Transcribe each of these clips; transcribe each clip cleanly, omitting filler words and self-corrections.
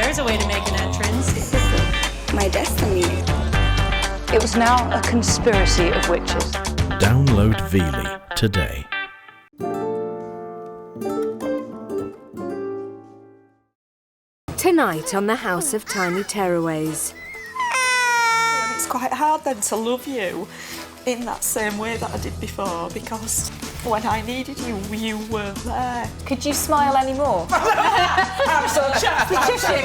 there's a way to make an entrance. This is my destiny. It was now a conspiracy of witches. Download Veely today. Tonight on the House of Tiny Tearaways. And it's quite hard then to love you in that same way that I did before, because when I needed you, you weren't there. Could you smile any more? I'm so chuffed.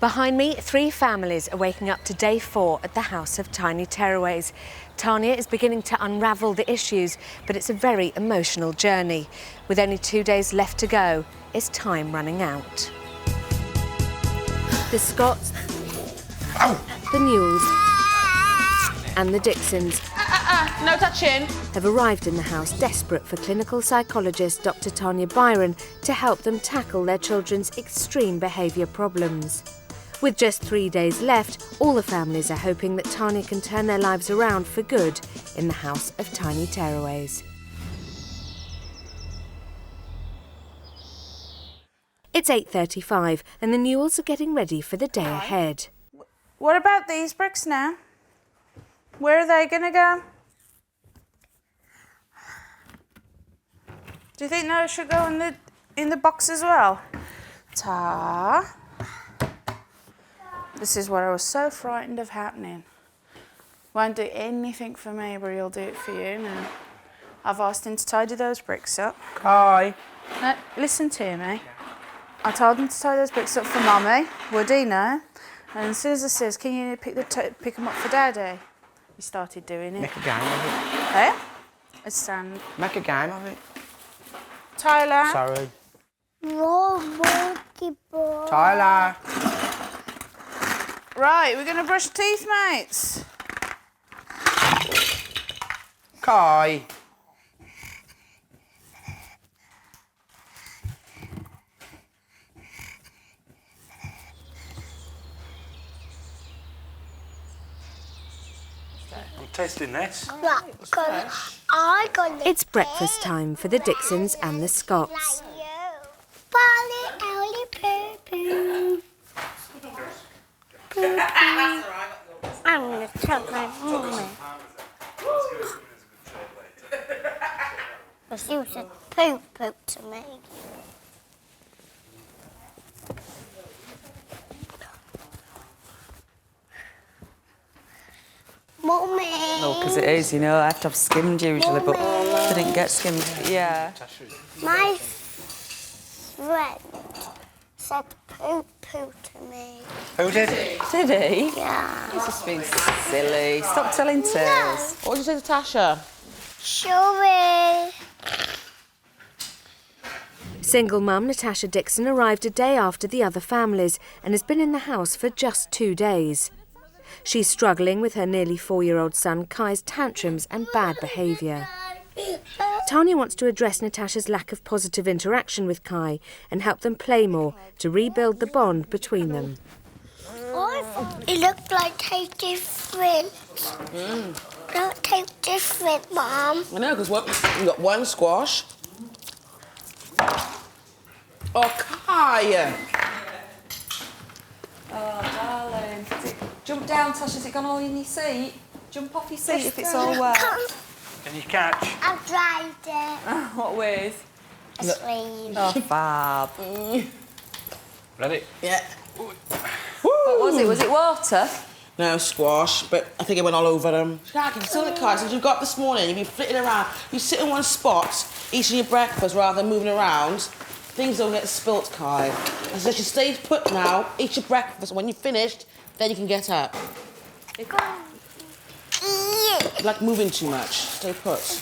Behind me, 3 families are waking up to day 4 at the House of Tiny Tearaways. Tanya is beginning to unravel the issues, but it's a very emotional journey. With only 2 days left to go, is time running out? The Scotts, the Newells and the Dixons No touching. have arrived in the house desperate for clinical psychologist Dr. Tanya Byron to help them tackle their children's extreme behaviour problems. With just 3 days left, all the families are hoping that Tanya can turn their lives around for good in the House of Tiny Tearaways. It's 8:35 and the Newells are getting ready for the day ahead. What about these bricks now? Where are they going to go? Do you think they should go in the box as well? Ta. This is what I was so frightened of happening. Won't do anything for me, but he'll do it for you now. I've asked him to tidy those bricks up. Hi. No, listen to me. I told him to tidy those bricks up for Mummy. Would he know? And as soon as I says, can you pick them up for Daddy? He started doing it. Make a game of it. Hey? A stand. Make a game of it. Tyler. Sorry. Monkey ball. Tyler. Right, we're going to brush teeth, mates. Kai. I'm tasting this. I got It's breakfast time for the Dixons and the Scotts. I'm gonna tell my mummy. Because you said poop to me. Mummy. No, because it is, you know, I have to have skimmed usually, but I didn't get skimmed. Yeah. My friend said poo to me. Who did? Did he? Yeah. He's just being silly. Stop telling tales. What did you say to Tasha? Sorry. Single mum Natasha Dixon arrived a day after the other families and has been in the house for just 2 days. She's struggling with her nearly 4-year-old son Kai's tantrums and bad behaviour. Tanya wants to address Natasha's lack of positive interaction with Kai and help them play more to rebuild the bond between them. It looked like they different. Don't taste different, Mum. I know, because you got one squash. Oh, Kai! Oh, darling. Jump down, Tasha. Has it gone all in your seat? Jump off your seat if it's all wet. Can you catch? I've tried it. What with? A sleeve. Oh, fab. Ready? Yeah. What was it? Was it water? No, squash, but I think it went all over them. I can tell the Kai, since you got up this morning, you've been flitting around. You sit in one spot, eating your breakfast rather than moving around. Things don't get spilt, Kai. I said you stay put now, eat your breakfast, and when you're finished, then you can get up. You like moving too much. Stay put.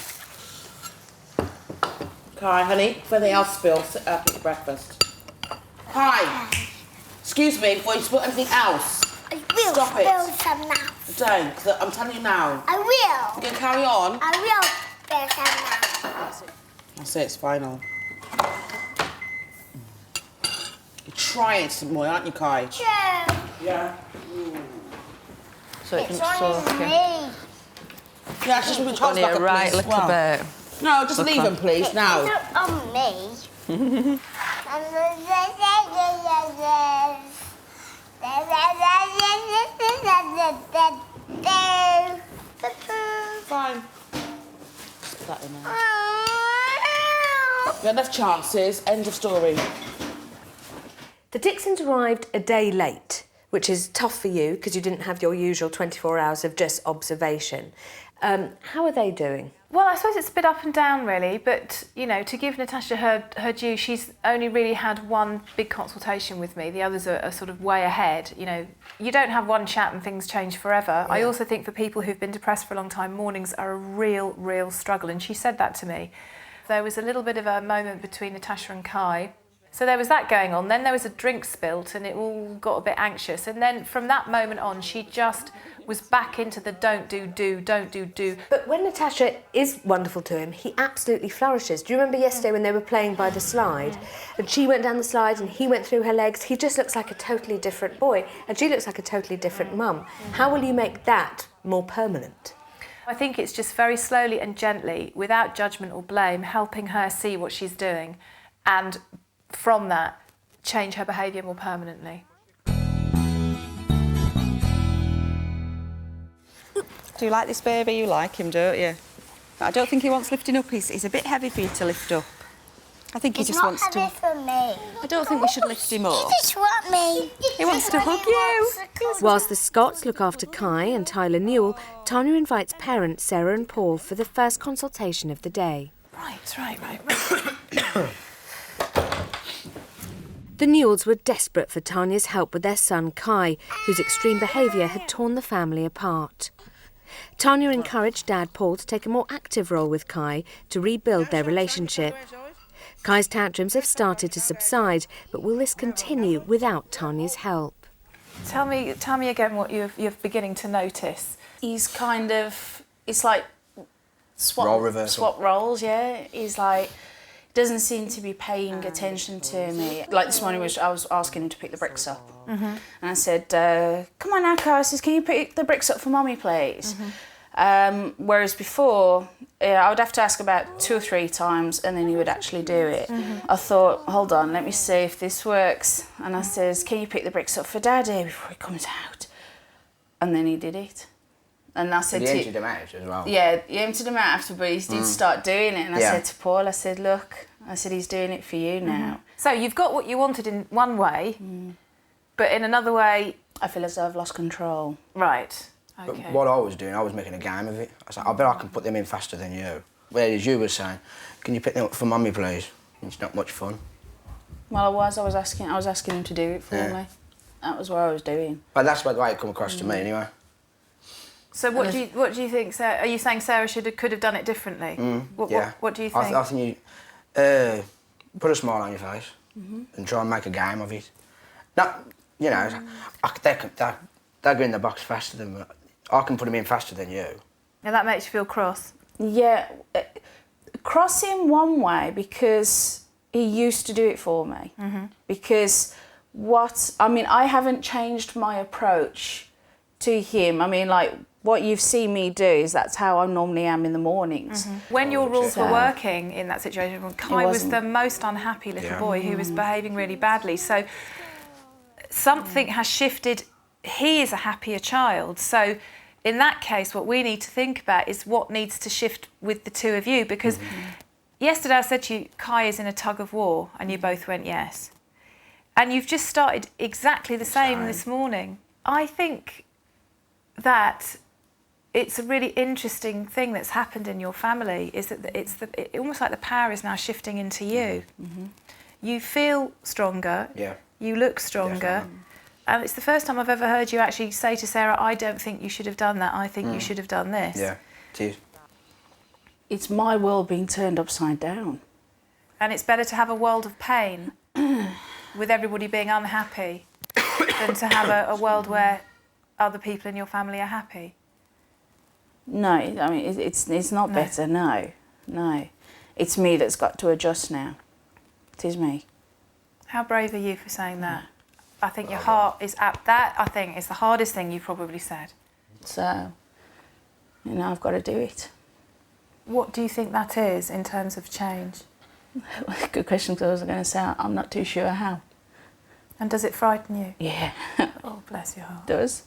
Kai, honey, if anything else spills, sit up, eat breakfast. Kai! Excuse me, before you spill anything else. I will Stop it. spill some now. Don't, 'cause I'm telling you now. I will. You're going to carry on? I will spill some now. That's it, it's final. You're trying some more, aren't you, Kai? True. Yeah. So It's on me. Yeah, it's just moving Charles back up, right please. little bit. No, just leave him, please, It's now. not on me. Fine. Put that in there. You had enough chances, end of story. The Dixons arrived a day late, which is tough for you because you didn't have your usual 24 hours of just observation. How are they doing? Well, I suppose it's a bit up and down, really, but, you know, to give Natasha her due, she's only really had one big consultation with me. The others are sort of way ahead. You know, you don't have one chat and things change forever. Yeah. I also think for people who've been depressed for a long time, mornings are a real struggle, and she said that to me. There was a little bit of a moment between Natasha and Kai. So there was that going on. Then there was a drink spilt and it all got a bit anxious. And then from that moment on, she just was back into the don't do. But when Natasha is wonderful to him, he absolutely flourishes. Do you remember yesterday when they were playing by the slide? And she went down the slide and he went through her legs. He just looks like a totally different boy. And she looks like a totally different mum. How will you make that more permanent? I think it's just very slowly and gently, without judgment or blame, helping her see what she's doing. And from that, change her behaviour more permanently. Do you like this baby? You like him, don't you? I don't think he wants lifting up. He's a bit heavy for you to lift up. I think he just wants to... It's not heavy for me. I don't think we should lift him up. He just wants me. He wants to hug you. Whilst the Scotts look after Kai and Tyler Newell, Tanya invites parents Sarah and Paul for the first consultation of the day. Right. The Newells were desperate for Tanya's help with their son Kai, whose extreme behaviour had torn the family apart. Tanya encouraged Dad Paul to take a more active role with Kai to rebuild their relationship. Kai's tantrums have started to subside, but will this continue without Tanya's help? Tell me again what you're beginning to notice. He's kind of, it's like Role reversal. swap roles, yeah. He's like, doesn't seem to be paying attention to me. Like this morning, I was asking him to pick the bricks up. And I said, come on now, Kai. I says, can you pick the bricks up for Mummy, please? Whereas before, I would have to ask about 2 or 3 times and then he would actually do it. I thought, hold on, let me see if this works. And I says, can you pick the bricks up for Daddy before he comes out? And then he did it. And I said, he emptied them out as well. Yeah, he emptied them out after, but he did start doing it. And I said to Paul, I said, look, I said, he's doing it for you now. So you've got what you wanted in one way, but in another way... I feel as though I've lost control. Right. But Okay. what I was doing, I was making a game of it. I was like, I bet I can put them in faster than you. Whereas you were saying, can you pick them up for Mummy, please? It's not much fun. Well, I was asking him to do it for me. That was what I was doing. But that's the way it come across to me, anyway. So what do you think, Sarah? Are you saying Sarah could have done it differently? What do you think? I think you put a smile on your face and try and make a game of it. Not, you know, they're going in the box faster than me. I can put them in faster than you. And that makes you feel cross? Yeah, cross in one way because he used to do it for me. Because I haven't changed my approach to him. I mean, like, what you've seen me do is that's how I normally am in the mornings. When your rules were working in that situation, when Kai was the most unhappy little boy who was behaving really badly, so something has shifted. He is a happier child. So in that case, what we need to think about is what needs to shift with the two of you, because yesterday I said to you, Kai is in a tug of war, and you both went yes. And you've just started exactly the same this morning. I think that it's a really interesting thing that's happened in your family, is that it's almost like the power is now shifting into you. You feel stronger, you look stronger, definitely. And it's the first time I've ever heard you actually say to Sarah, I don't think you should have done that, I think you should have done this. Yeah, it is. It's my world being turned upside down. And it's better to have a world of pain with everybody being unhappy than to have a world where other people in your family are happy? No, I mean, it's not better, no. It's me that's got to adjust now. It is me. How brave are you for saying that? I think your heart is at that. I think it's the hardest thing you've probably said. So, I've got to do it. What do you think that is in terms of change? Good question, because I was going to say I'm not too sure how. And does it frighten you? Yeah. Oh, bless your heart. It does.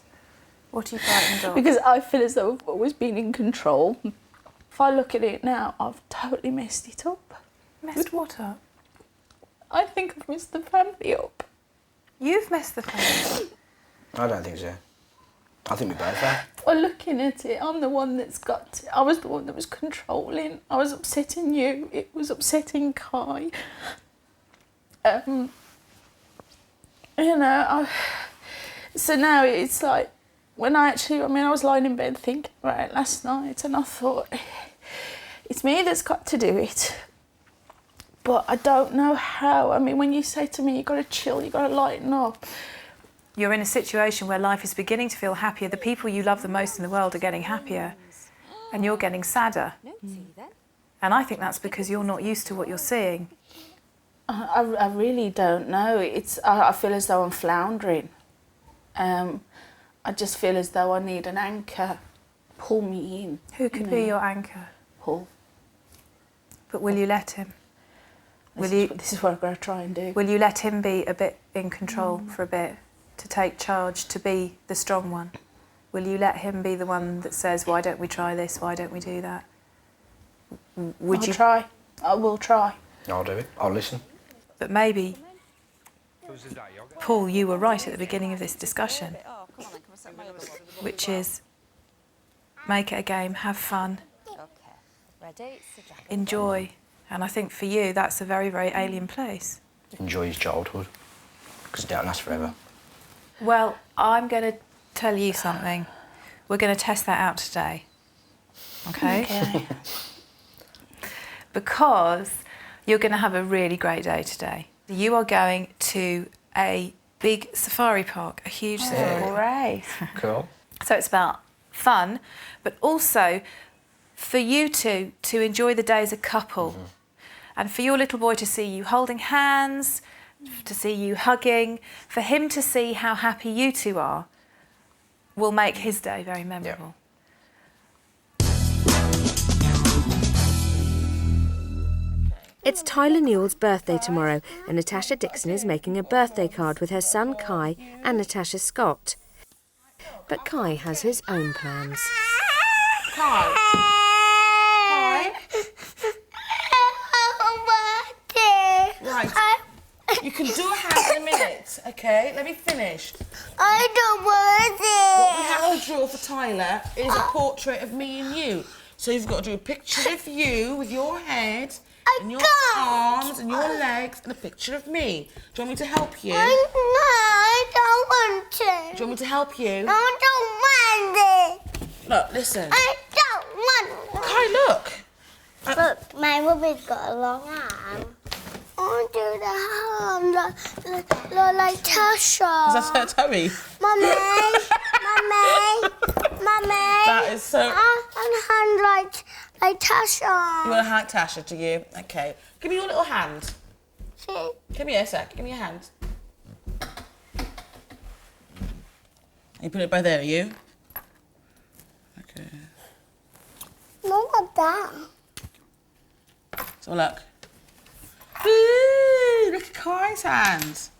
What are you frightened of? Because I feel as though I've always been in control. If I look at it now, I've totally messed it up. Messed what up? I think I've messed the family up. You've messed the family up? I don't think so. I think we both have. Well, looking at it, I'm the one that's got... I was the one that was controlling. I was upsetting you. It was upsetting Kai. So now it's like, when I was lying in bed thinking about it last night, and I thought, it's me that's got to do it. But I don't know how. I mean, when you say to me, you've got to chill, you've got to lighten up. You're in a situation where life is beginning to feel happier. The people you love the most in the world are getting happier, and you're getting sadder. And I think that's because you're not used to what you're seeing. I really don't know. I feel as though I'm floundering. I just feel as though I need an anchor. Pull me in. Who could be your anchor? Paul. But will you let him? This is what I've got to try and do. Will you let him be a bit in control for a bit, to take charge, to be the strong one? Will you let him be the one that says, why don't we try this, why don't we do that? I'll try. I will try. I'll do it. I'll listen. But maybe, Paul, you were right at the beginning of this discussion, which is make it a game, have fun, enjoy. And I think for you, that's a very, very alien place. Enjoy his childhood, because it don't last forever. Well, I'm going to tell you something. We're going to test that out today, okay? Because you're going to have a really great day today. You are going to a big safari park, a huge safari park. Great. Cool. So it's about fun, but also for you two to enjoy the day as a couple. And for your little boy to see you holding hands, to see you hugging, for him to see how happy you two are, will make his day very memorable. It's Tyler Newell's birthday tomorrow, and Natasha Dixon is making a birthday card with her son Kai and Natasha Scott. But Kai has his own plans. Kai. Right. You can do a hand in a minute, okay? Let me finish. I don't want it. What we have to draw for Tyler is a portrait of me and you. So you've got to do a picture of you with your head and your arms and your legs and a picture of me. Do you want me to help you? No, I don't want to. Do you want me to help you? No, I don't want it. Look, listen. I don't want it. Kai, look. Look, my mummy's got a long arm. I want to do the hand like Tasha. Is that her tummy? Mummy. That is so... I want a hand like Tasha. You want a hand, Tasha, do you? Okay. Give me your little hand. See? Come here a sec. Give me your hand. You put it by there, you? Okay. No, not that. So look. Ooh, look at Kai's hands.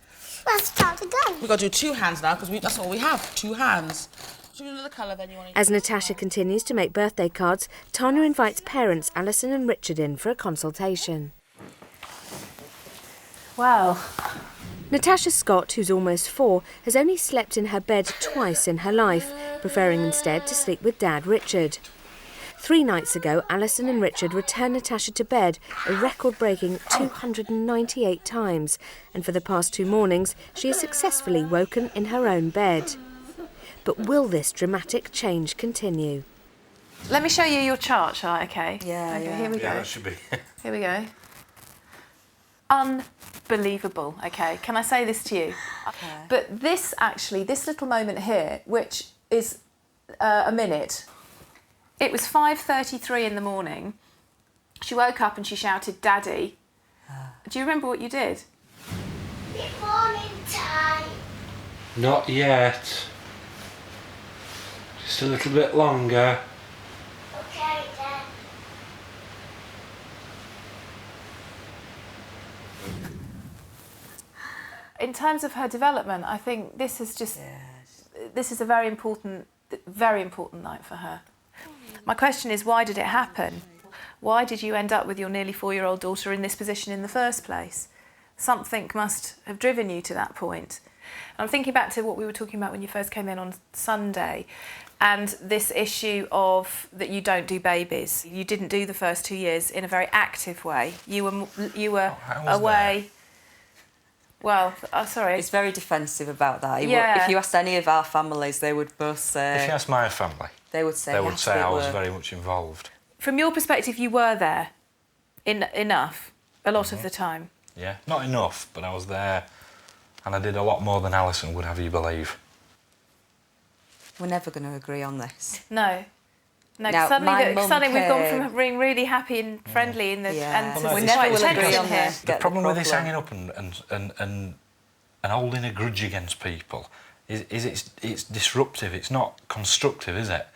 Let's start again. We've got to do two hands now because that's all we have. Two hands. Do you want another colour then? As Natasha continues to make birthday cards, Tanya invites parents Alison and Richard in for a consultation. Wow. Natasha Scott, who's almost 4, has only slept in her bed twice in her life, preferring instead to sleep with Dad Richard. 3 nights ago, Alison and Richard returned Natasha to bed a record-breaking 298 times, and for the past 2 mornings, she has successfully woken in her own bed. But will this dramatic change continue? Let me show you your chart, shall I? Okay. Yeah, okay, yeah. Here we go. Yeah, that should be. Here we go. unbelievable, okay? Can I say this to you? Okay. But this little moment here, which is a minute, it was 5:33 in the morning. She woke up and she shouted, "Daddy." Do you remember what you did? It's morning time. Not yet. Just a little bit longer. Okay then. In terms of her development, I think this is a very important night for her. My question is, why did it happen? Why did you end up with your nearly 4-year-old daughter in this position in the first place? Something must have driven you to that point. And I'm thinking back to what we were talking about when you first came in on Sunday, and this issue of that you don't do babies. You didn't do the first 2 years in a very active way. You were away. Well, sorry. He's very defensive about that. Yeah. If you asked any of our families, they would both say... If you ask my family, they would say I was very much involved. From your perspective, you were there enough a lot of the time. Yeah, not enough, but I was there, and I did a lot more than Alison would have you believe. We're never going to agree on this. No. No, Now, suddenly we've gone from being really happy and friendly and we never will agree on here. this. The problem with this hanging up and holding a grudge against people is it's disruptive. It's not constructive, is it?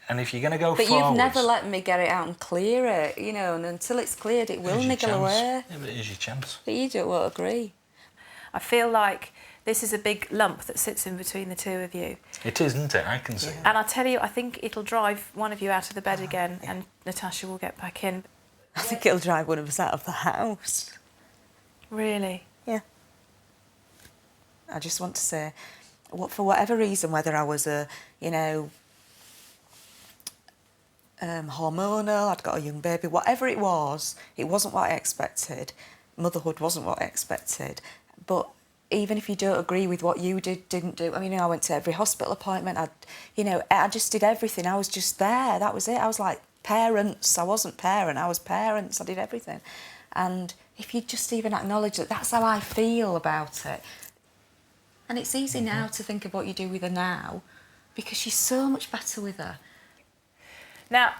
And if you're going to go forwards... But you've never let me get it out and clear it, you know, and until it's cleared, it will niggle away. Yeah, but it is your chance. But you won't agree. I feel like this is a big lump that sits in between the two of you. It is, isn't it? I can see. And I tell you, I think it'll drive one of you out of the bed again, and Natasha will get back in. I think it'll drive one of us out of the house. Really? Yeah. I just want to say, for whatever reason, whether I was hormonal, I'd got a young baby, whatever it wasn't what I expected. Motherhood wasn't what I expected. But even if you don't agree with what you didn't do, I mean, I went to every hospital appointment, I just did everything. I was just there, that was it. I was like parents. I wasn't parent, I was parents. I did everything. And if you just even acknowledge that that's how I feel about it. And it's easy now to think of what you do with her now, because she's so much better with her. Now,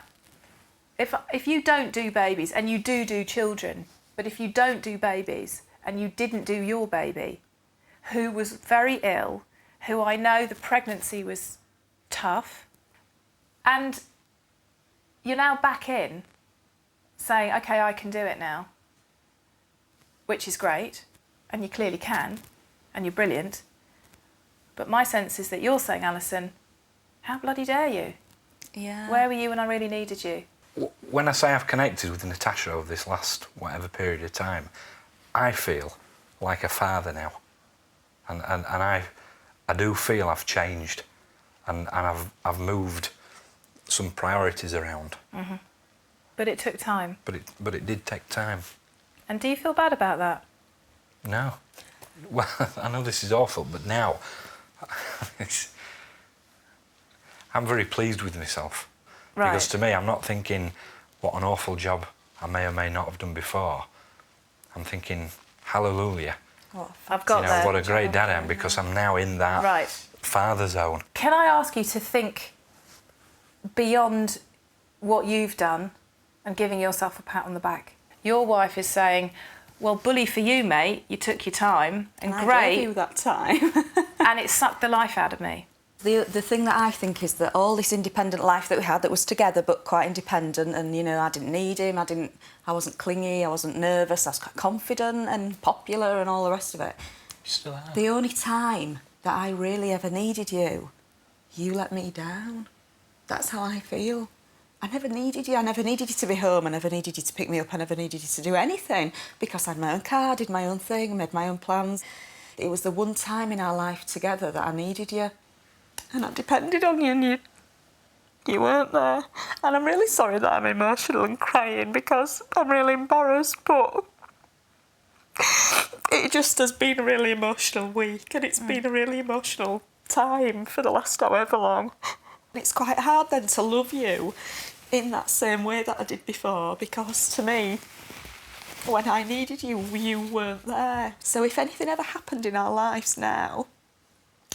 if you don't do babies, and you do children, but if you don't do babies and you didn't do your baby, who was very ill, who I know the pregnancy was tough, and you're now back in saying, OK, I can do it now, which is great, and you clearly can, and you're brilliant. But my sense is that you're saying, Alison, how bloody dare you? Yeah. Where were you when I really needed you? When I say I've connected with Natasha over this last whatever period of time, I feel like a father now. And I do feel I've changed, and I've moved some priorities around. Mm-hmm. But it took time. But it did take time. And do you feel bad about that? No. Well, I know this is awful, but now I'm very pleased with myself. Right. Because to me, I'm not thinking what an awful job I may or may not have done before. I'm thinking, hallelujah. I've got that. What a great dad I am, because I'm now in that father zone. Can I ask you to think beyond what you've done and giving yourself a pat on the back? Your wife is saying, well, bully for you, mate, you took your time, and great. I gave you that time. And it sucked the life out of me. The thing that I think is that all this independent life that we had, that was together but quite independent, and I didn't need him, I wasn't clingy, I wasn't nervous, I was quite confident and popular and all the rest of it. You still are. The only time that I really ever needed you, you let me down. That's how I feel. I never needed you. I never needed you to be home. I never needed you to pick me up. I never needed you to do anything, because I had my own car, did my own thing, made my own plans. It was the one time in our life together that I needed you. And I depended on you, and you weren't there. And I'm really sorry that I'm emotional and crying, because I'm really embarrassed, but it just has been a really emotional week, and it's been a really emotional time for the last however long. It's quite hard then to love you in that same way that I did before, because to me, When I needed you, you weren't there. So if anything ever happened in our lives now,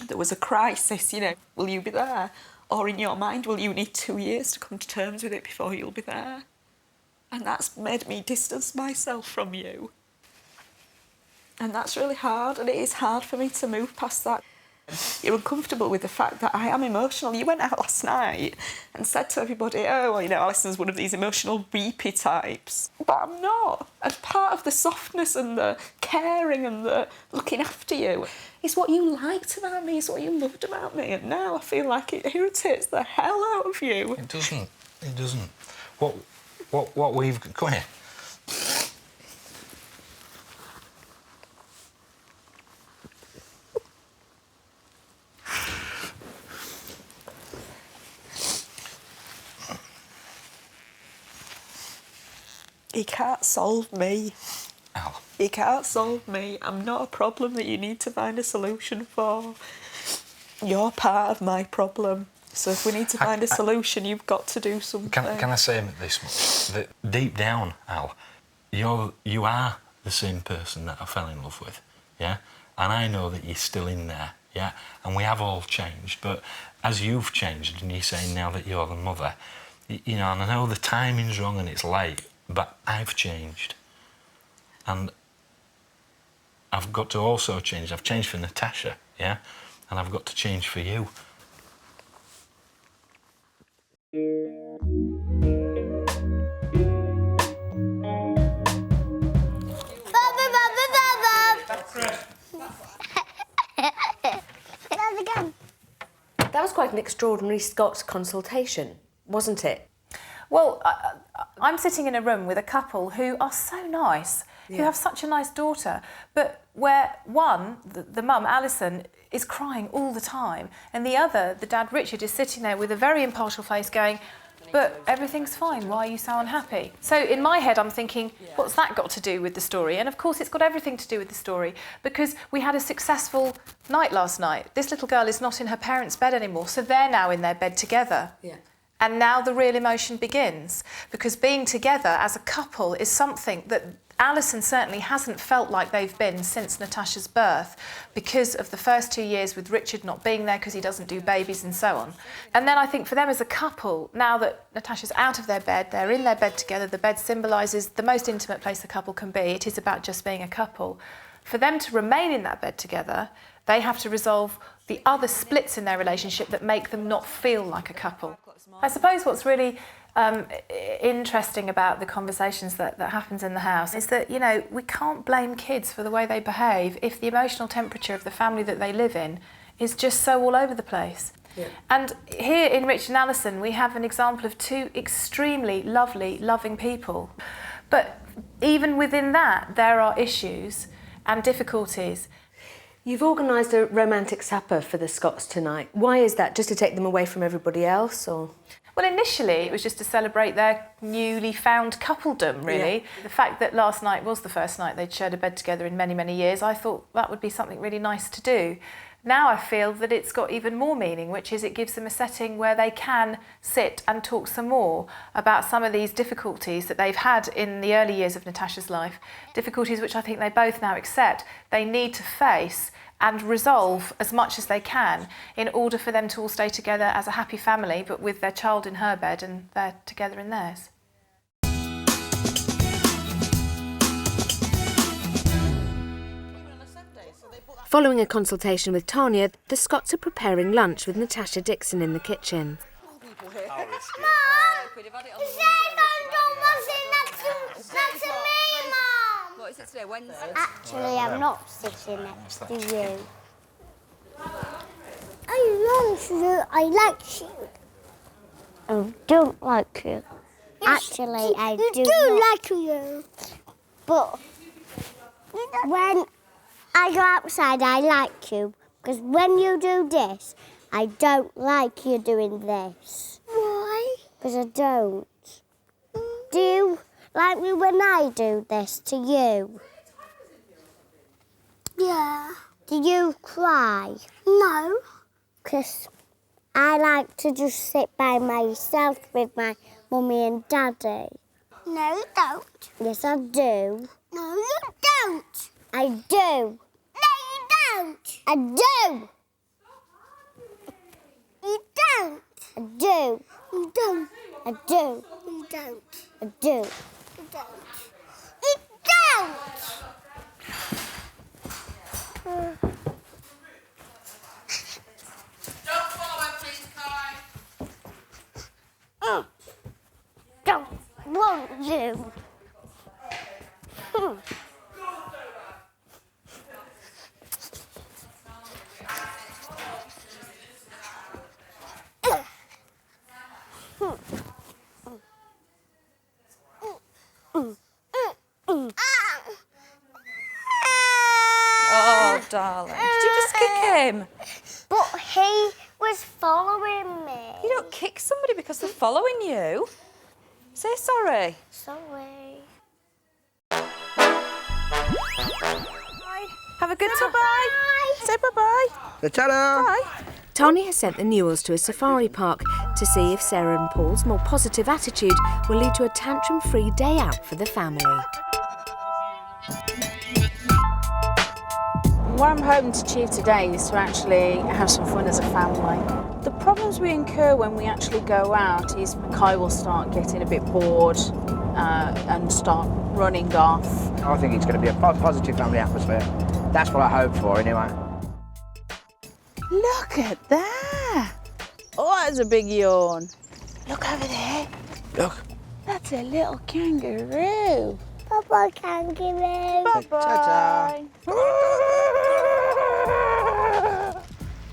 there was a crisis, you know, will you be there? Or in your mind, will you need 2 years to come to terms with it before you'll be there? And that's made me distance myself from you. And that's really hard, and it is hard for me to move past that. You're uncomfortable with the fact that I am emotional. You went out last night and said to everybody, oh, well, you know, Alison's one of these emotional weepy types. But I'm not. And part of the softness and the caring and the looking after you is what you liked about me, is what you loved about me. And now I feel like it irritates the hell out of you. It doesn't. It doesn't. What we've... Come here. He can't solve me. Al. He can't solve me. I'm not a problem that you need to find a solution for. You're part of my problem. So if we need to find a solution, you've got to do something. Can I say this much? That deep down, Al, you are the same person that I fell in love with, yeah? And I know that you're still in there, yeah? And we have all changed, but as you've changed, and you're saying now that you're the mother, you know, and I know the timing's wrong and it's late, but I've changed. And I've got to also change. I've changed for Natasha, yeah? And I've got to change for you. That was quite an extraordinary Scots consultation, wasn't it? Well, I'm sitting in a room with a couple who are so nice, who have such a nice daughter, but where one, the mum, Alison, is crying all the time, and the other, the dad, Richard, is sitting there with a very impartial face going, but everything's fine, why are you so unhappy? So in my head I'm thinking, what's that got to do with the story? And of course it's got everything to do with the story, because we had a successful night last night. This little girl is not in her parents' bed anymore, so they're now in their bed together. Yeah. And now the real emotion begins, because being together as a couple is something that Alison certainly hasn't felt like they've been since Natasha's birth, because of the first 2 years with Richard not being there because he doesn't do babies and so on. And then I think for them as a couple, now that Natasha's out of their bed, they're in their bed together, the bed symbolises the most intimate place a couple can be. It is about just being a couple. For them to remain in that bed together, they have to resolve the other splits in their relationship that make them not feel like a couple. I suppose what's really interesting about the conversations that happens in the house is that, you know, we can't blame kids for the way they behave if the emotional temperature of the family that they live in is just so all over the place. Yeah. And here in Richard and Alison, we have an example of two extremely lovely, loving people. But even within that, there are issues and difficulties. You've organised a romantic supper for the Scots tonight. Why is that? Just to take them away from everybody else, or...? Well, initially it was just to celebrate their newly found coupledom, really. Yeah. The fact that last night was the first night they'd shared a bed together in many, many years, I thought that would be something really nice to do. Now I feel that it's got even more meaning, which is it gives them a setting where they can sit and talk some more about some of these difficulties that they've had in the early years of Natasha's life, difficulties which I think they both now accept they need to face and resolve as much as they can in order for them to all stay together as a happy family, but with their child in her bed and they're together in theirs. Following a consultation with Tanya, the Scots are preparing lunch with Natasha Dixon in the kitchen. Mum! Next to me, Mum! What is it today, Wednesday? Actually, I'm not sitting next to you. I like you. I don't like you. Actually, I do like you. But when I go outside, I like you. Because when you do this, I don't like you doing this. Why? Because I don't. Do you like me when I do this to you? Yeah. Do you cry? No. Because I like to just sit by myself with my mummy and daddy. No, you don't. Yes, I do. No, you don't. I do. No, you don't. I do. You don't. I do. You don't. I do. You don't. I do. You don't. You don't. Don't follow her, please, Kai. Don't want you. Oh, darling. Did you just kick him? But he was following me. You don't kick somebody because they're following you. Say sorry. Sorry. Have a good time. Bye. Say bye-bye. Ta-da! Bye. Tanya has sent the Newells to a safari park to see if Sarah and Paul's more positive attitude will lead to a tantrum-free day out for the family. What I'm hoping to achieve today is to actually have some fun as a family. The problems we incur when we actually go out is Kai will start getting a bit bored and start running off. I think it's going to be a positive family atmosphere. That's what I hope for, anyway. Look at that! Oh, that's a big yawn. Look over there. Look. That's a little kangaroo. Bye-bye, kangaroo. Bye-bye.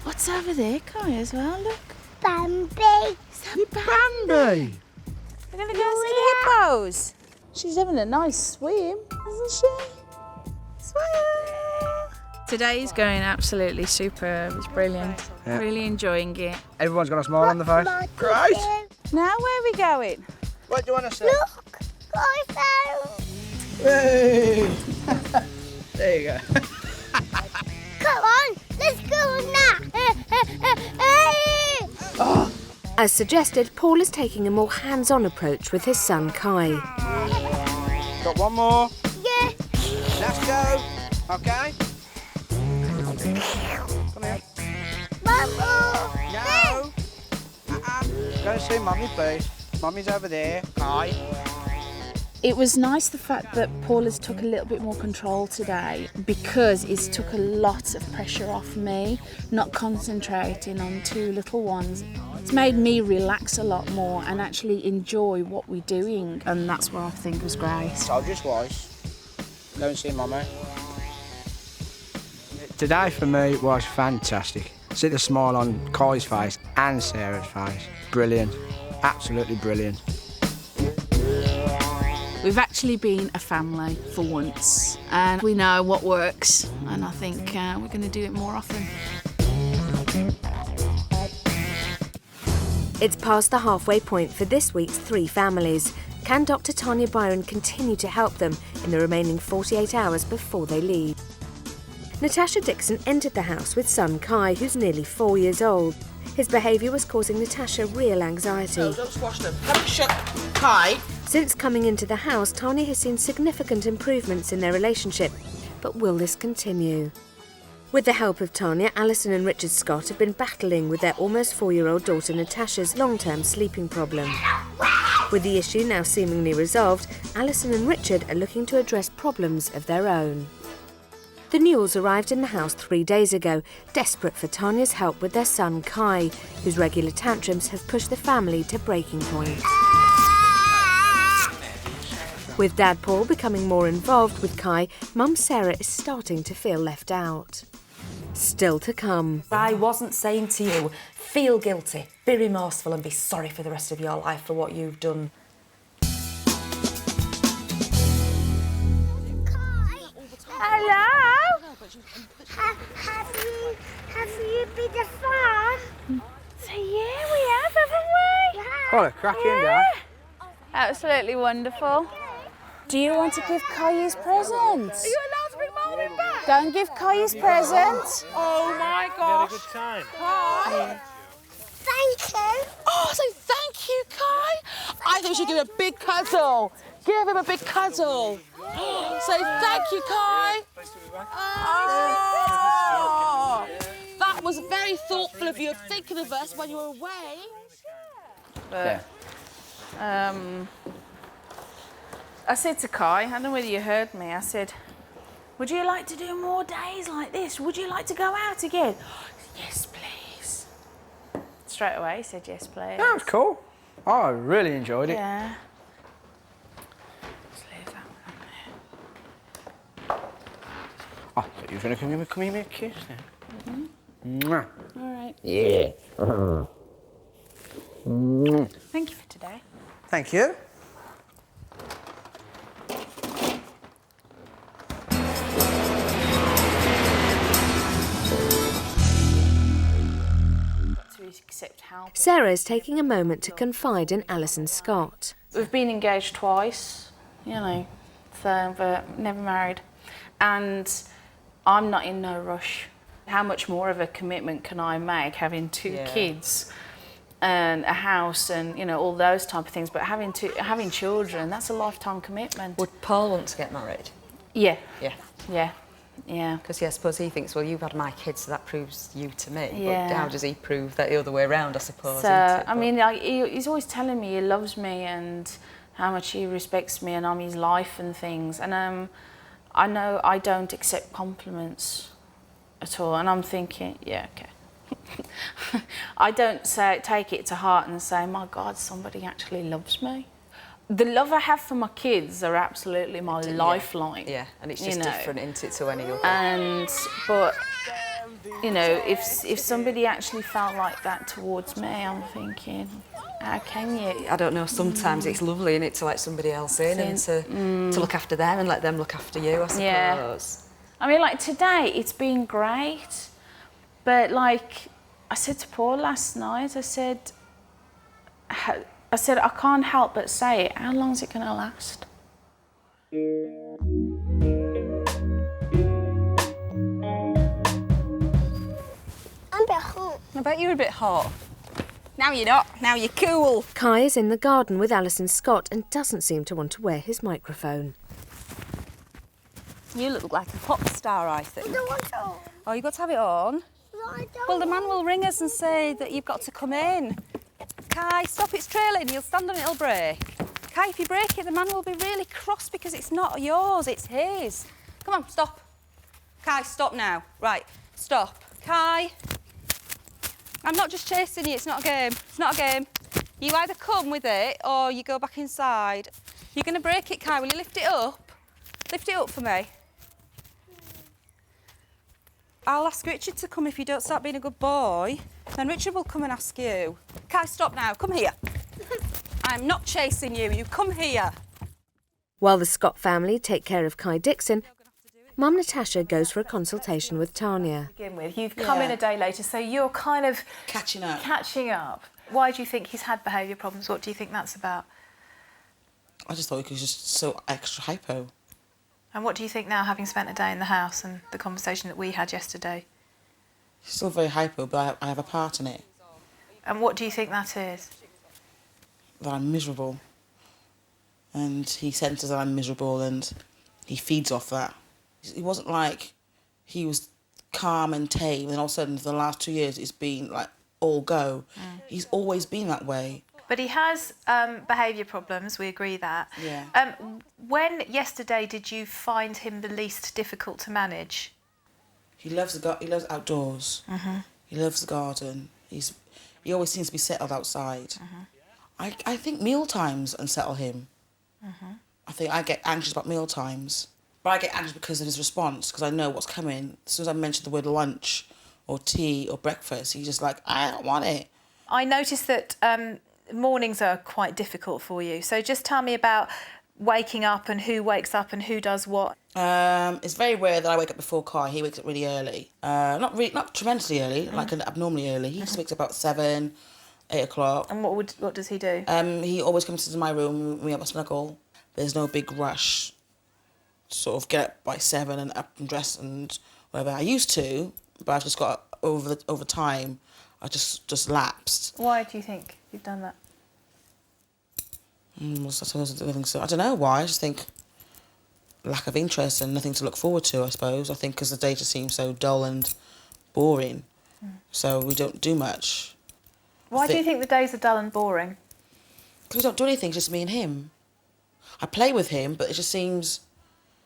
What's over there, Kai, as well? Look. Bambi. Bambi! We're going to go see the hippos. She's having a nice swim, isn't she? Swim! Today's going absolutely superb. It's brilliant. Yeah. Really enjoying it. Everyone's got a smile on their face. Great! Now, where are we going? What do you want to say? Look, I found. Hey! There you go. Come on, let's go now. As suggested, Paul is taking a more hands-on approach with his son Kai. Got one more. Yeah. Let's go. Okay? Come here. Mama. No. Go and see Mummy, please. Mummy's over there. Hi. It was nice the fact that Paul has took a little bit more control today because it's took a lot of pressure off me, not concentrating on two little ones. It's made me relax a lot more and actually enjoy what we're doing, and that's what I think was great. So just twice. Go and see Mummy. Today for me was fantastic. See the smile on Kai's face and Sarah's face. Brilliant. Absolutely brilliant. We've actually been a family for once, and we know what works, and I think we're going to do it more often. It's past the halfway point for this week's 3 families. Can Dr. Tanya Byron continue to help them in the remaining 48 hours before they leave? Natasha Dixon entered the house with son Kai, who's nearly 4 years old. His behaviour was causing Natasha real anxiety. No, don't squash them. Have a shut. Kai. Since coming into the house, Tanya has seen significant improvements in their relationship. But will this continue? With the help of Tanya, Alison and Richard Scott have been battling with their almost 4-year-old daughter Natasha's long-term sleeping problem. With the issue now seemingly resolved, Alison and Richard are looking to address problems of their own. The Newells arrived in the house 3 days ago, desperate for Tanya's help with their son Kai, whose regular tantrums have pushed the family to breaking point. With Dad Paul becoming more involved with Kai, Mum Sarah is starting to feel left out. Still to come. I wasn't saying to you, feel guilty, be remorseful and be sorry for the rest of your life for what you've done. Hello? Have you been a fan? So yeah, we have, haven't we? What a cracking day. Absolutely wonderful. Do you want to give Kai his present? Are you allowed to bring Mommy back? Go and give Kai his present. Oh my gosh. Had a good time. Kai. Thank you. Oh, so thank you, Kai. I think we should give a big cuddle. Give him a big cuddle. Say thank you, Kai. Oh, that was very thoughtful of you, thinking of us when you were away. But, I said to Kai, I don't know whether you heard me, I said, would you like to do more days like this? Would you like to go out again? Yes, please. Straight away he said, yes, please. Yeah, it was cool. Oh, I really enjoyed it. Yeah. Just leave that one there. Oh, so you was going to come here and give me a kiss then? Mwah. All right. Yeah. Thank you for today. Thank you. To accept help. Sarah is taking a moment to confide in Alison Scott. We've been engaged twice, you know, so, but never married. And I'm not in no rush. How much more of a commitment can I make having two kids and a house and, you know, all those type of things, but having children, that's a lifetime commitment. Would Paul want to get married? Yeah. Yeah. Yeah. Yeah. Because, I suppose he thinks, well, you've had my kids, so that proves you to me. Yeah. But how does he prove that the other way around, I suppose? So, isn't it? I mean, he's always telling me he loves me and how much he respects me and I'm his life and things. And I know I don't accept compliments at all. And I'm thinking, yeah, okay. I don't take it to heart and say, my God, somebody actually loves me. The love I have for my kids are absolutely my lifeline. Yeah, and it's just different, isn't it, to any other? But, you know, if somebody actually felt like that towards me, I'm thinking, how can you? I don't know, sometimes it's lovely, isn't it, to let somebody else in and to look after them and let them look after you, I suppose. Yeah. I mean, like, today, it's been great, but, like, I said to Paul last night, I said, I can't help but say it. How long is it going to last? I'm a bit hot. I bet you're a bit hot. Now you're not. Now you're cool. Kai is in the garden with Alison Scott and doesn't seem to want to wear his microphone. You look like a pop star, I think. I don't want to. Oh, you've got to have it on? I don't. Well, the man will ring us and say that you've got to come in. Kai, stop, it's trailing. You'll stand on it, it'll break. Kai, if you break it, the man will be really cross because it's not yours, it's his. Come on, stop. Kai, stop now. Right, stop. Kai. I'm not just chasing you, it's not a game. It's not a game. You either come with it or you go back inside. You're going to break it, Kai. Will you lift it up? Lift it up for me. I'll ask Richard to come if you don't start being a good boy. Then Richard will come and ask you. Kai, stop now. Come here. I'm not chasing you. You come here. While the Scott family take care of Kai Dixon, Mum Natasha goes for a consultation with Tanya. To begin with, you've come in a day later, so you're kind of Catching up. Why do you think he's had behaviour problems? What do you think that's about? I just thought he was just so extra hypo. And what do you think now, having spent a day in the house and the conversation that we had yesterday? He's still very hypo, but I have a part in it. And what do you think that is? That I'm miserable. And he senses that I'm miserable and he feeds off that. It wasn't like he was calm and tame and all of a sudden for the last 2 years it's been like all go. He's always been that way. But he has behaviour problems, we agree that. Yeah. When yesterday did you find him the least difficult to manage? He loves outdoors. He loves the garden. He always seems to be settled outside. I think meal times unsettle him. I think I get anxious about meal times. But I get anxious because of his response, because I know what's coming. As soon as I mention the word lunch or tea or breakfast, he's just like, I don't want it. I noticed that mornings are quite difficult for you. So just tell me about waking up and who wakes up and who does what. It's very rare that I wake up before Kai. He wakes up really early. Not tremendously early, like abnormally early. He just wakes up about 7, 8 o'clock. And what does he do? He always comes into my room, we have a snuggle. There's no big rush. Sort of get up by 7 and up and dress and whatever. I used to, but I've just got over time. I just lapsed. Why do you think you've done that? I don't know why. I just think lack of interest and nothing to look forward to, I suppose. I think because the day just seems so dull and boring, so we don't do much. Why do you think the days are dull and boring? Because we don't do anything, it's just me and him. I play with him, but it just seems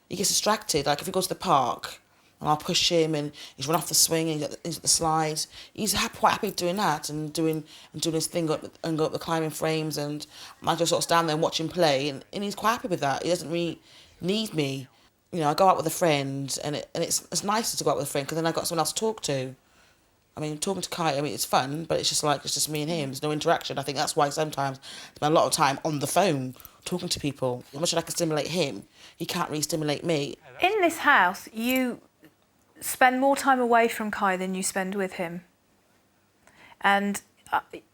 he gets distracted. Like if we go to the park and I'll push him and he's run off the swing and he's at the slides, he's quite happy doing that and doing his thing and go up the climbing frames, and I just sort of stand there and watch him play, and he's quite happy with that. He doesn't really need me. You know, I go out with a friend and it's nicer to go out with a friend because then I've got someone else to talk to. I mean, talking to Kai, I mean, it's fun, but it's just me and him. There's no interaction. I think that's why sometimes I spend a lot of time on the phone talking to people. As much as I can stimulate him, he can't really stimulate me. In this house, you spend more time away from Kai than you spend with him. And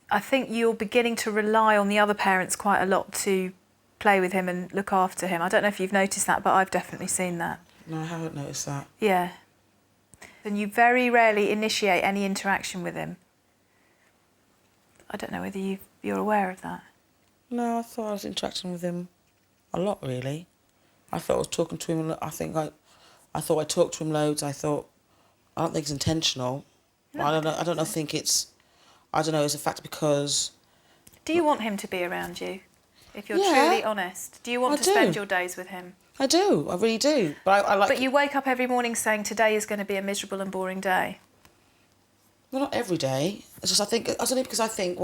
I think you're beginning to rely on the other parents quite a lot to play with him and look after him. I don't know if you've noticed that, but I've definitely seen that. No, I haven't noticed that. Yeah. And you very rarely initiate any interaction with him. I don't know whether you're aware of that. No, I thought I was interacting with him a lot, really. I thought I was talking to him. I thought I talked to him loads. I don't think it's intentional. No. I don't know. Think it's. I don't know. It's a fact because. Do you want him to be around you? If you're truly honest, do you want to spend your days with him? I do. I really do. But I like. But you wake up every morning saying today is going to be a miserable and boring day. Well, not every day. It's just it's only because I think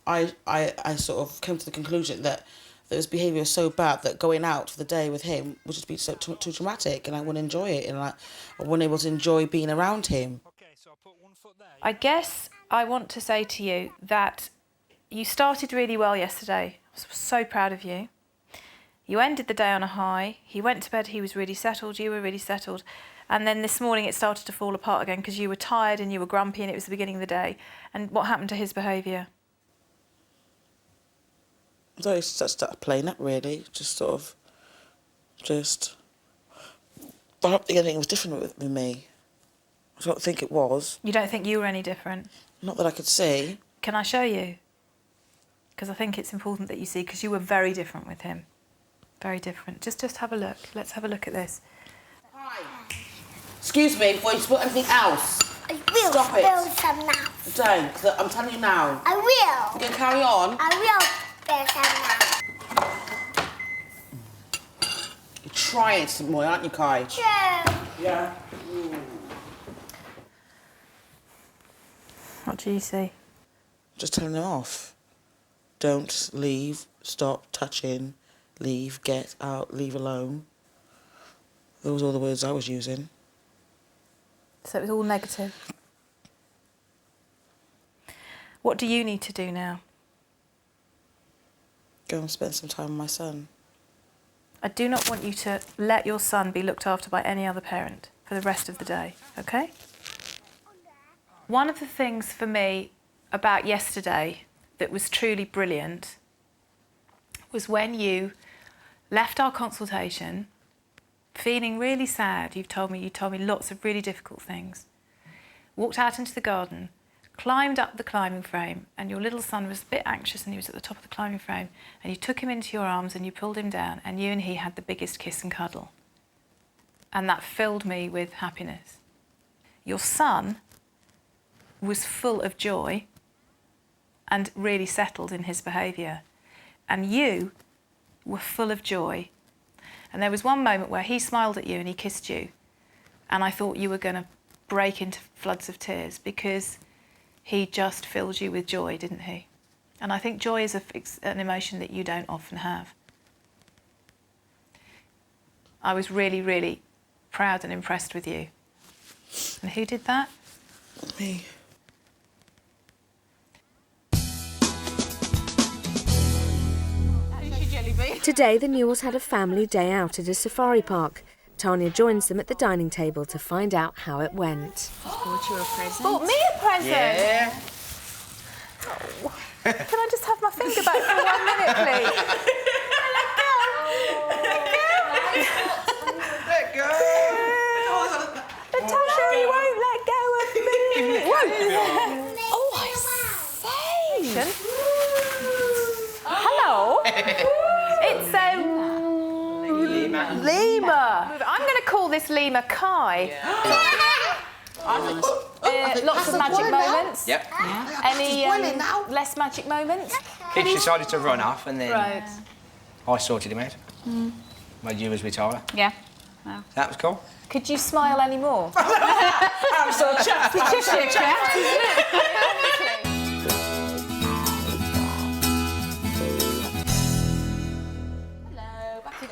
I sort of came to the conclusion that his behaviour was so bad that going out for the day with him would just be too dramatic, and I wouldn't enjoy it, and I wasn't able to enjoy being around him. Okay, so I'll put one foot there. I guess I want to say to you that you started really well yesterday. I was so proud of you. You ended the day on a high. He went to bed, he was really settled, you were really settled. And then this morning it started to fall apart again because you were tired and you were grumpy and it was the beginning of the day. And what happened to his behaviour? So he started playing up, really. I don't think anything was different with me. I don't think it was. You don't think you were any different? Not that I could see. Can I show you? Because I think it's important that you see, because you were very different with him. Very different. Just have a look. Let's have a look at this. Hi. Excuse me, before you spill anything else. I will Stop spill it. some now. Don't, 'cause I'm telling you now. I will. You're going to carry on? I will spill some now. You're trying some more, aren't you, Kai? True. Yeah. What do you see? Just telling him off. Don't leave, stop, touching, leave, get out, leave alone. Those were all the words I was using. So it was all negative. What do you need to do now? Go and spend some time with my son. I do not want you to let your son be looked after by any other parent for the rest of the day, okay? One of the things for me about yesterday that was truly brilliant was when you left our consultation feeling really sad. You told me lots of really difficult things. Walked out into the garden, climbed up the climbing frame, and your little son was a bit anxious and he was at the top of the climbing frame, and you took him into your arms and you pulled him down, and you and he had the biggest kiss and cuddle. And that filled me with happiness. Your son was full of joy and really settled in his behaviour. And you were full of joy. And there was one moment where he smiled at you and he kissed you. And I thought you were going to break into floods of tears because he just filled you with joy, didn't he? And I think joy is an emotion that you don't often have. I was really, really proud and impressed with you. And who did that? Me. Today, the Newells had a family day out at a safari park. Tanya joins them at the dining table to find out how it went. Bought you a present? Bought me a present? Yeah. Oh. Can I just have my finger back for 1 minute, please? Let go. Natasha, he won't let go of me. Oh, I say. Hello. this lemur, Kai. Lots of magic moments. Yep. Any less magic moments? He decided to run off and then Right. I sorted him out. Made you as with Tyler. Yeah. That was cool. Could you smile any more? I'm so chuffed.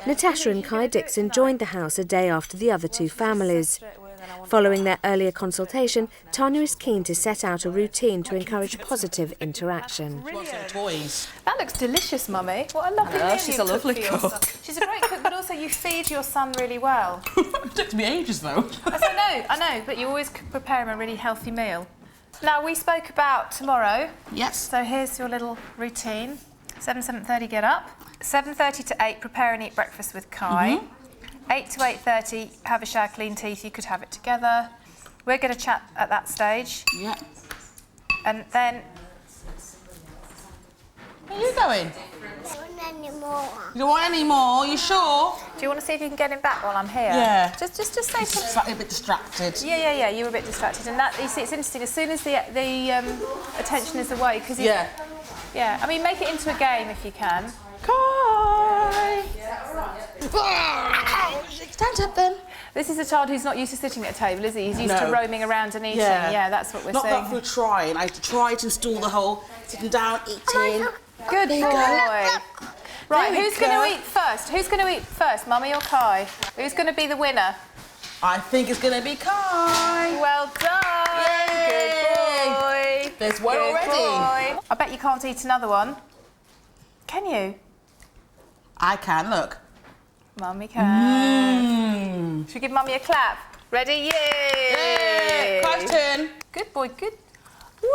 Natasha and Kai Dixon joined the house a day after the other two families. Following their earlier consultation, Tanya is keen to set out a routine to encourage positive interaction. Toys. That looks delicious, Mummy. What a lovely meal she's you a lovely cook for your cook. son. She's a great cook, but also you feed your son really well. It took me ages though. I know, but you always prepare him a really healthy meal. Now, we spoke about tomorrow. Yes. So here's your little routine. 7:30 get up. 7:30 to 8 prepare and eat breakfast with Kai. 8 to 8:30 have a shower, clean teeth. You could have it together. We're going to chat at that stage. Yeah. And then... Where are you going? You don't want any more? You sure? Do you want to see if you can get him back while I'm here? Yeah. Just say He's something. slightly a bit distracted. Yeah. You were a bit distracted, and that you see, it's interesting. As soon as the attention is away, because Yeah. I mean, make it into a game if you can. Kai! Stand up then. This is a child who's not used to sitting at a table, is he? He's used to No. roaming around and eating. Yeah. Yeah, that's what we're Not saying. that through trying. I had to try to install the whole sitting down, eating. Good boy. Right, There we who's going go. to eat first? Who's going to eat first, Mummy or Kai? Who's going to be the winner? I think it's going to be Kai. Well done. Yay. Good boy. There's one Good already. boy. I bet you can't eat another one. Can you? I can, look. Mummy can. Should we give Mummy a clap? Ready? Yay! Kai's turn. Good boy, good. Woo!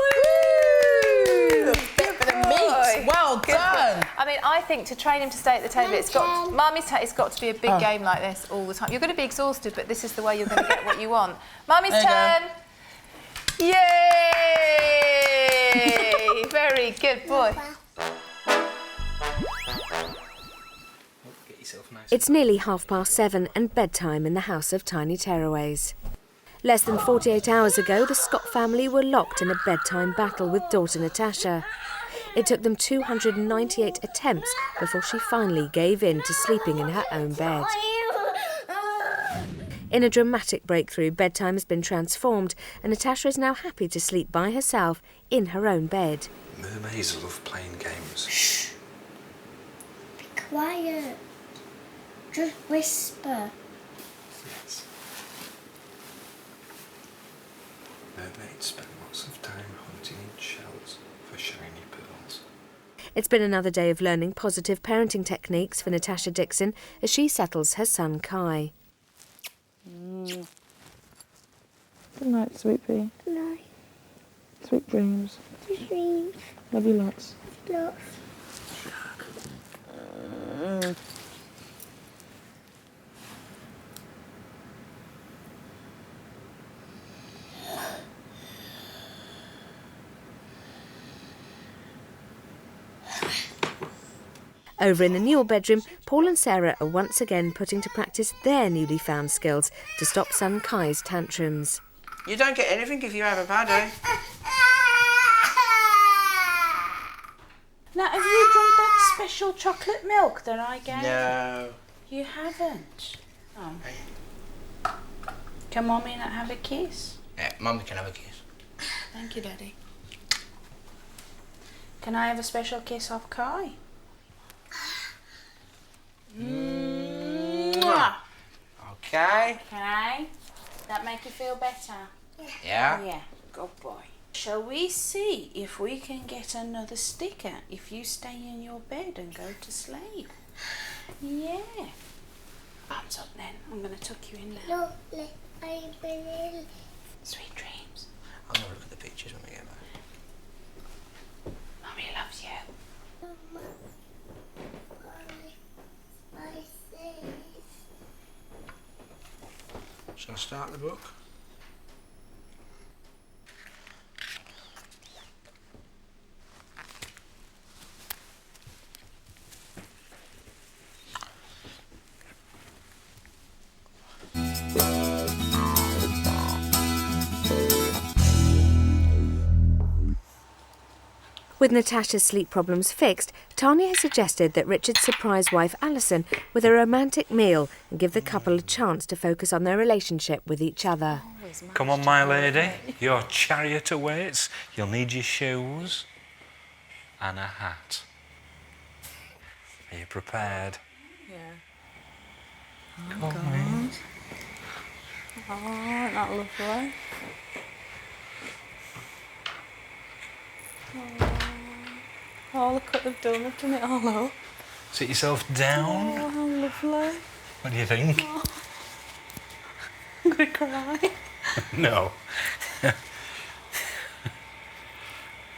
Bit of meat. Well Good done. boy. I mean, I think to train him to stay at the table, it's got to be a big game like this all the time. You're going to be exhausted, but this is the way you're going to get what you want. Mummy's There you turn. Yay! Very good boy. It's nearly 7:30 and bedtime in the house of tiny Tearaways. Less than 48 hours ago, the Scott family were locked in a bedtime battle with daughter Natasha. It took them 298 attempts before she finally gave in to sleeping in her own bed. In a dramatic breakthrough, bedtime has been transformed and Natasha is now happy to sleep by herself in her own bed. Mermaids love playing games. Shh. Be quiet. Just whisper. Yes. Mermaids spend lots of time hunting in shells for shiny pearls. It's been another day of learning positive parenting techniques for Natasha Dixon as she settles her son Kai. Good night, sweet pea. Good night. Sweet dreams. Sweet dreams. Love you lots. Lots. Over in the Newell bedroom, Paul and Sarah are once again putting to practice their newly found skills to stop son Kai's tantrums. You don't get anything if you have a bad day. Now, have you drunk that special chocolate milk that I gave? No. You haven't? Oh. Can Mommy not have a kiss? Yeah, Mum can have a kiss. Thank you, Daddy. Can I have a special kiss off Kai? Mwah. Okay. Can I? That make you feel better? Yeah? Yeah, good boy. Shall we see if we can get another sticker if you stay in your bed and go to sleep? Yeah. Arms up then. I'm going to tuck you in now. Lovely. I believe. Sweet dreams. I'm going to look at the pictures when we get back. Mommy loves you. Mama. I say. Shall I start the book? With Natasha's sleep problems fixed, Tanya has suggested that Richard surprise wife Alison with a romantic meal and give the couple a chance to focus on their relationship with each other. Come on, my lady. Your chariot awaits. You'll need your shoes and a hat. Are you prepared? Yeah. Come on. Oh, isn't that lovely? Oh, look what they've done. They've done it all up. Sit yourself down. Oh, how lovely. What do you think? Oh. I'm going to cry. No.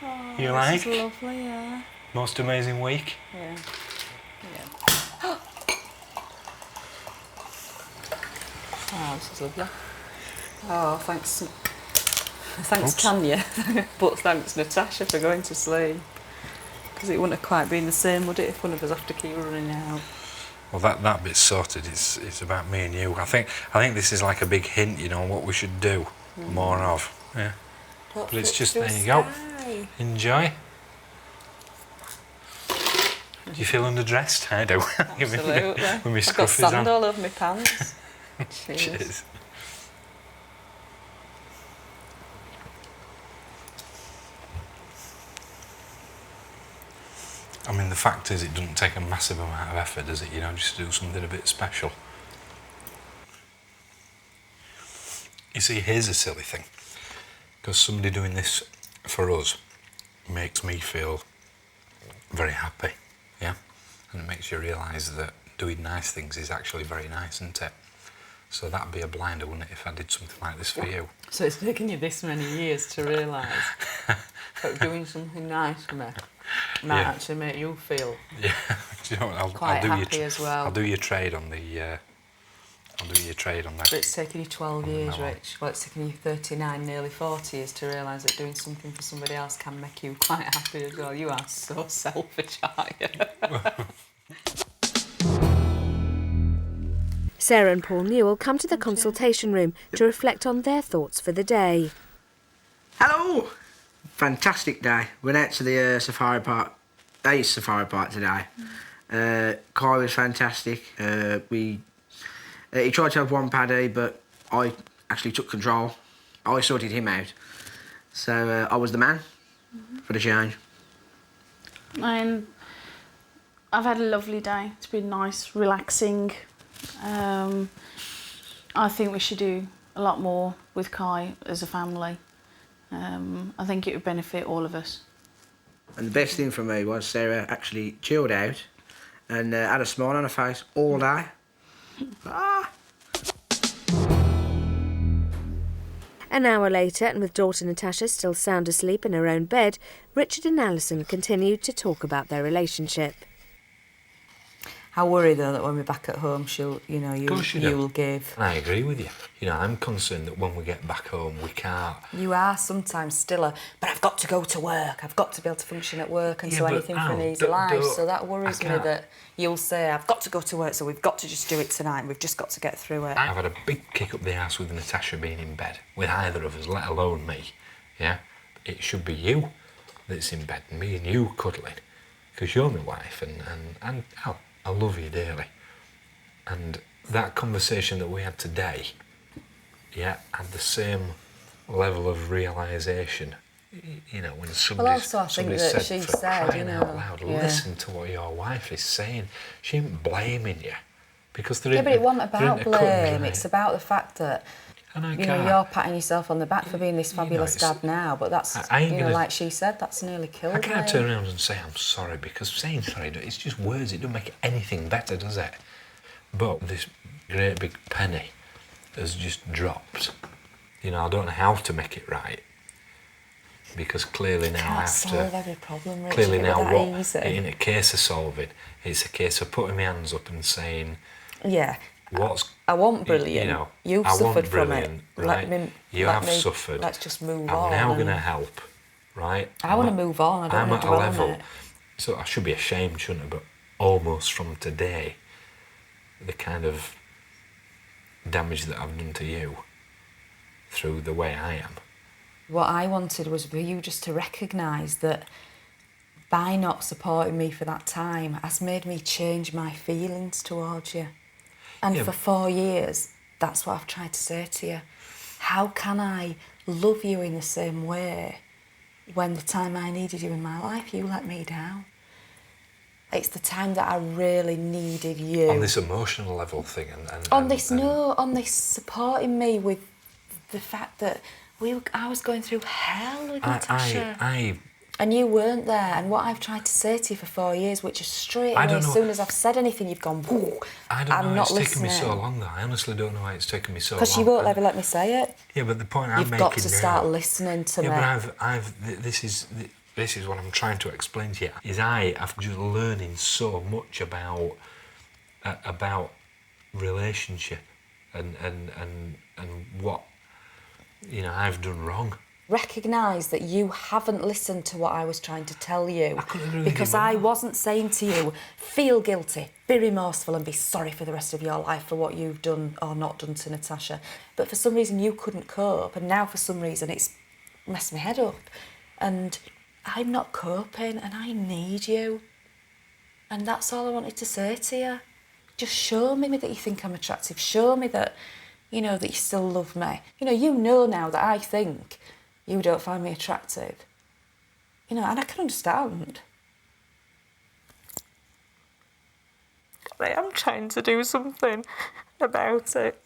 Oh, You like? This is lovely, yeah. Most amazing week? Yeah. Oh, this is lovely. Oh, thanks. Thanks, Tanya. But thanks, Natasha, for going to sleep. Because it wouldn't have quite been the same, would it, if one of us have to keep running out? Well, that bit's sorted. It's about me and you. I think this is like a big hint, you know, what we should do more of. Yeah. But it's just, there you go. Enjoy. Do you feel underdressed? I do. Absolutely. With my I've got scruffies sand on. all over my pants. Cheers. I mean, the fact is, it doesn't take a massive amount of effort, does it? You know, just to do something a bit special. You see, here's a silly thing. Because somebody doing this for us makes me feel very happy, yeah? And it makes you realise that doing nice things is actually very nice, isn't it? So that'd be a blinder, wouldn't it, if I did something like this for you? So it's taken you this many years to realise that doing something nice for me might actually make you feel Do you know what, quite happy as well. I'll do your trade on the... I'll do your trade on that. But it's taken you 12 years, Rich. Well, it's taken you 39, nearly 40 years to realise that doing something for somebody else can make you quite happy as well. You are so selfish, aren't you? Sarah and Paul Newell come to the consultation room to reflect on their thoughts for the day. Hello! Fantastic day. Went out to the safari park today. Kai was fantastic. He tried to have one paddy, but I actually took control. I sorted him out. So I was the man for the change. And I've had a lovely day. It's been nice, relaxing. I think we should do a lot more with Kai as a family. I think it would benefit all of us. And the best thing for me was Sarah actually chilled out and had a smile on her face all day. An hour later, and with daughter Natasha still sound asleep in her own bed, Richard and Alison continued to talk about their relationship. I worry though that when we're back at home, you'll give. And I agree with you. You know, I'm concerned that when we get back home, we can't. You are sometimes still but I've got to go to work. I've got to be able to function at work, and so anything for an easy life. So that worries me that you'll say, I've got to go to work, so we've got to just do it tonight. We've just got to get through it. I've had a big kick up the arse with Natasha being in bed, with either of us, let alone me. Yeah, it should be you that's in bed, me and you cuddling, because you're my wife, and I love you dearly. And that conversation that we had today, had the same level of realisation. You know, when somebody said, crying out loud, listen to what your wife is saying. She ain't blaming you, because they're but it wasn't about blame. It's about the fact that you're patting yourself on the back for being this fabulous dad now, but that's like she said, that's nearly killed me. I can't turn around and say I'm sorry, because saying sorry, it's just words. It doesn't make anything better, does it? But this great big penny has just dropped. You know, I don't know how to make it right, because clearly now I have solve every problem, Richard. Clearly now, what in a case of solving, it's a case of putting my hands up and saying, I want brilliant. You've suffered from it. Right? You have suffered. Let's just move I'm on. now going to help, right? I want to move on. I don't want to dwell on it. So I should be ashamed, shouldn't I? But almost from today, the kind of damage that I've done to you through the way I am. What I wanted was for you just to recognise that by not supporting me for that time has made me change my feelings towards you. And for 4 years, that's what I've tried to say to you. How can I love you in the same way when the time I needed you in my life, you let me down? It's the time that I really needed you. On this emotional level thing on this supporting me with the fact that I was going through hell with Natasha. And you weren't there. And what I've tried to say to you for 4 years, which is straight away, as soon as I've said anything, you've gone, whoa, I don't know why it's taken me so long, though. I honestly don't know why it's taken me so long. Because you won't ever let me say it. Yeah, but the point I'm making now... You've got to start listening to me. Yeah, but this is what I'm trying to explain to you, is I've just learning so much about relationship and what, you know, I've done wrong. Recognise that you haven't listened to what I was trying to tell you. I couldn't agree because I wasn't saying to you, feel guilty, be remorseful and be sorry for the rest of your life for what you've done or not done to Natasha. But for some reason you couldn't cope, and now for some reason it's messed my head up. And I'm not coping and I need you. And that's all I wanted to say to you. Just show me that you think I'm attractive. Show me that, you know, that you still love me. You know now that I think you don't find me attractive. You know, and I can understand. I am trying to do something about it.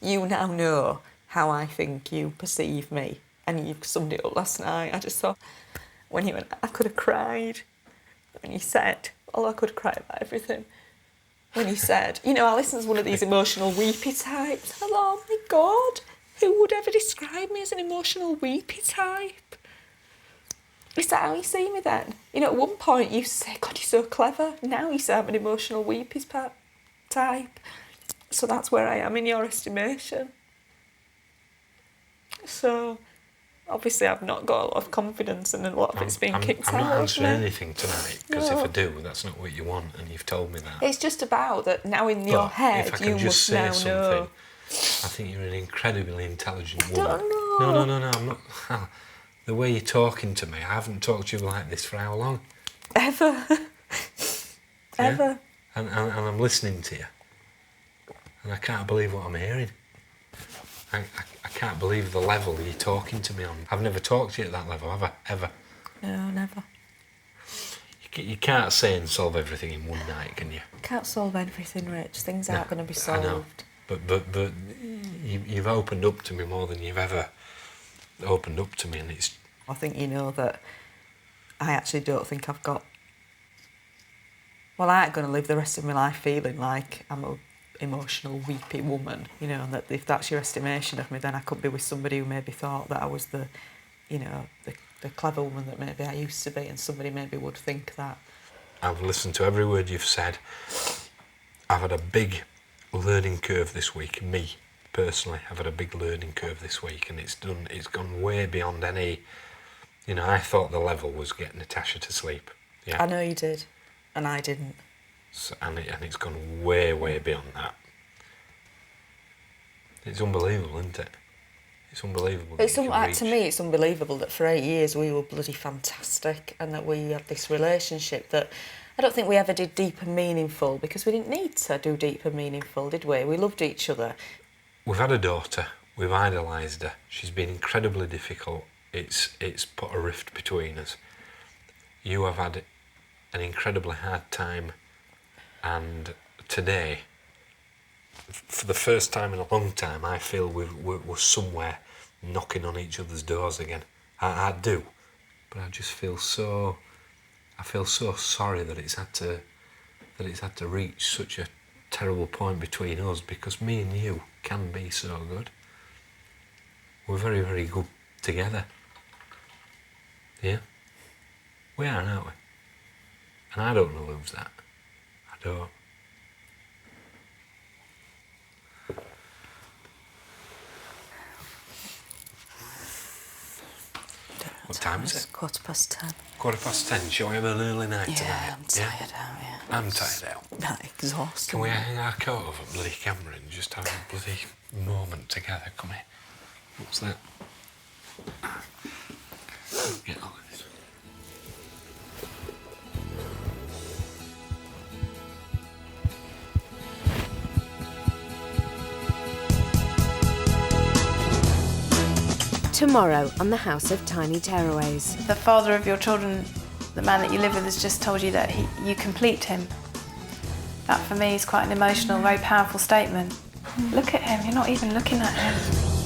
You now know how I think you perceive me. And you summed it up last night. I just thought, when you went, I could have cried. When you said, I could have cried about everything. When you said, Alison's one of these emotional weepy types. I thought, oh my God, who would ever describe me as an emotional weepy type? Is that how you see me then? At one point you say, God, you're so clever. Now you say I'm an emotional weepy type. So that's where I am in your estimation. So... obviously, I've not got a lot of confidence and a lot of it's been kicked out. I'm not answering anything tonight, because if I do, that's not what you want, and you've told me that. It's just about that now in your head, you must now know. I think you're an incredibly intelligent woman. I don't know. No, I'm not. The way you're talking to me, I haven't talked to you like this for how long? Ever. Ever. And I'm listening to you, and I can't believe what I'm hearing. I can't believe the level you're talking to me on. I've never talked to you at that level, have I? Ever? No, never. You can't say and solve everything in one night, can you? Can't solve everything, Rich. Things aren't going to be solved. I know. But you've opened up to me more than you've ever opened up to me, and it's... I think you know that I actually don't think I've got... Well, I ain't going to live the rest of my life feeling like I'm a emotional, weepy woman, and that if that's your estimation of me, then I could be with somebody who maybe thought that I was the clever woman that maybe I used to be, and somebody maybe would think that. I've listened to every word you've said. I've had a big learning curve this week. Me, personally, I've had a big learning curve this week, and it's gone way beyond any... I thought the level was getting Natasha to sleep. Yeah. I know you did, and I didn't. So, and it's gone way, way beyond that. It's unbelievable, isn't it? It's unbelievable. To me, it's unbelievable that for 8 years we were bloody fantastic, and that we had this relationship that I don't think we ever did deep and meaningful, because we didn't need to do deep and meaningful, did we? We loved each other. We've had a daughter. We've idolised her. She's been incredibly difficult. It's put a rift between us. You have had an incredibly hard time. And today, for the first time in a long time, I feel we're somewhere knocking on each other's doors again. I do, but I just feel so... I feel so sorry that it's had to reach such a terrible point between us, because me and you can be so good. We're very, very good together. Yeah? We are, aren't we? And I don't want to lose that. So, what time is it? 10:15. 10:15. Shall we have an early night tonight? Yeah, I'm tired out, yeah. I'm tired out. Not exhausted. Can we hang our coat over bloody camera and just have a bloody moment together? Come here. What's that? Get on it. Tomorrow on the House of Tiny Tearaways. The father of your children, the man that you live with, has just told you that you complete him. That for me is quite an emotional, very powerful statement. Look at him, you're not even looking at him.